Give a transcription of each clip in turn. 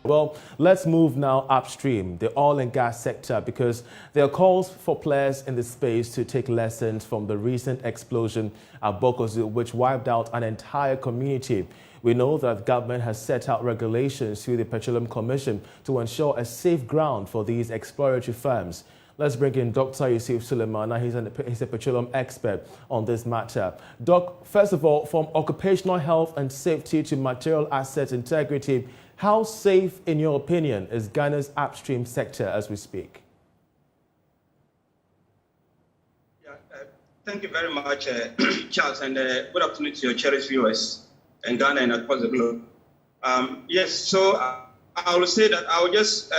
Well, let's move now upstream, the oil and gas sector, because there are calls for players in the space to take lessons from the recent explosion at Bokozu, which wiped out an entire community. We know that the government has set out regulations through the Petroleum Commission to ensure a safe ground for these exploratory firms. Let's bring in Dr. Yusuf Suleiman. He's a petroleum expert on this matter. Doc, first of all, from occupational health and safety to material asset integrity, how safe, in your opinion, is Ghana's upstream sector as we speak? Yeah, thank you very much, Charles, and good afternoon to your cherished viewers in Ghana and across the globe. Yes, so I will say that I will just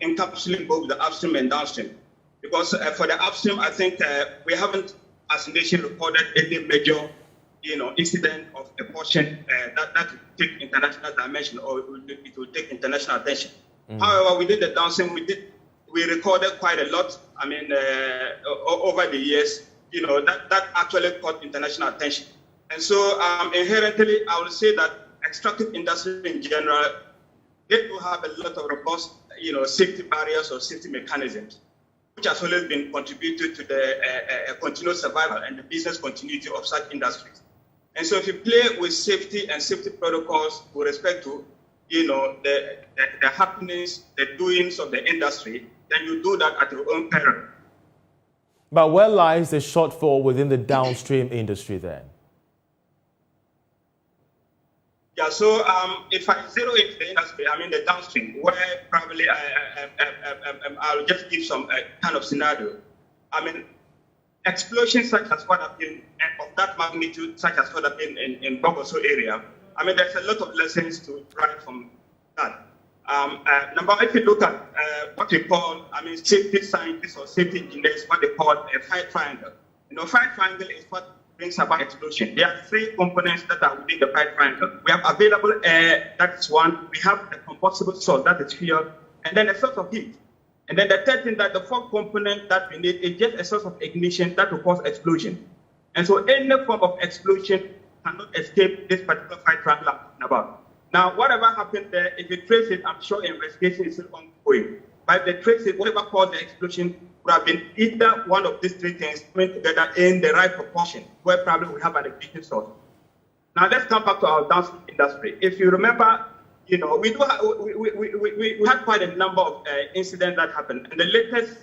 encapsulate both the upstream and downstream. Because for the upstream, I think we haven't, as a nation, recorded any major, incident of a portion that will take international dimension or it will take international attention. However, we did the downstream. We recorded quite a lot. I mean, over the years, that actually caught international attention. And so, inherently, I would say that extractive industry in general, they do have a lot of robust, safety barriers or safety mechanisms, which has always been contributed to the continuous survival and the business continuity of such industries. And so if you play with safety and safety protocols with respect to, the happenings, the doings of the industry, then you do that at your own peril. But where lies the shortfall within the downstream industry then? Yeah, so if I zero into the industry, I mean the downstream, where probably I'll just give some kind of scenario. I mean, explosions such as what have been of that magnitude, such as what have been in Bogoso area, I mean, there's a lot of lessons to derive from that. Number one, if you look at what we call, safety scientists or safety engineers, what they call a fire triangle. Fire triangle is what brings about explosion. There are three components that are within the fire triangle. We have available air, that is one. We have a combustible source, that is fuel, and then a source of heat. And then the third thing, that the fourth component that we need is just a source of ignition that will cause explosion. And so any form of explosion cannot escape this particular fire triangle I'm talking about. Now, whatever happened there, if you trace it, I'm sure investigation is still ongoing. But if they trace it, whatever caused the explosion would have been either one of these three things coming together in the right proportion, where probably we have an ignition source. Now, let's come back to our downstream industry. If you remember, we had quite a number of incidents that happened. And the latest,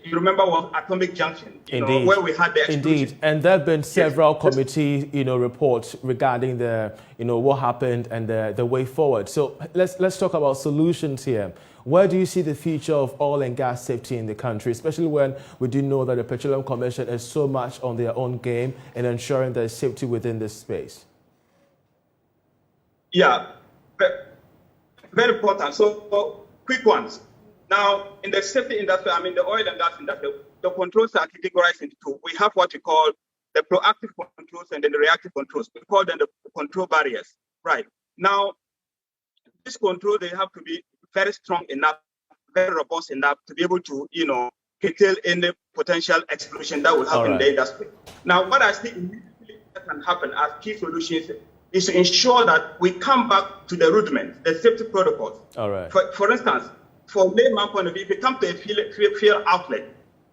you remember, was Atomic Junction, where we had the explosion. Indeed, and there have been several committee, reports regarding the, what happened and the way forward. So let's talk about solutions here. Where do you see the future of oil and gas safety in the country, especially when we do know that the Petroleum Commission is so much on their own game in ensuring there's safety within this space? Yeah, very important. So, quick ones. Now, in the safety industry, the oil and gas industry, the controls are categorized into two. We have what we call the proactive controls and then the reactive controls. We call them the control barriers. Right. Now, this control, they have to be very strong enough, very robust enough to be able to, curtail any potential explosion that will happen in the industry. Now, what I see immediately that can happen as key solutions is to ensure that we come back to the rudiments, the safety protocols. All right. For instance, from layman point of view, if you come to a fuel outlet,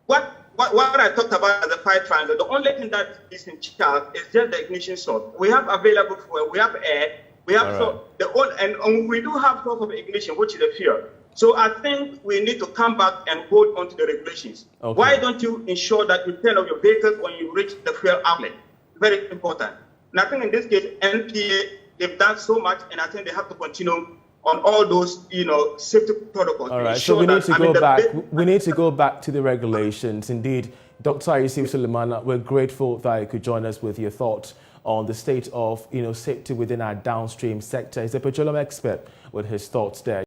what I talked about as a fire triangle, the only thing that is in charge is just the ignition source. We have available fuel, we have air, we have and we do have source of ignition, which is the fuel. So I think we need to come back and hold on to the regulations. Okay. Why don't you ensure that you turn off your vehicles when you reach the fuel outlet? Very important. And I think in this case, NPA, they've done so much, and I think they have to continue on all those, safety protocols. All right, so we need to go back. We need to go back to the regulations. Indeed, Dr. Yusuf Suleiman, we're grateful that you could join us with your thoughts on the state of, safety within our downstream sector. He's a petroleum expert with his thoughts there.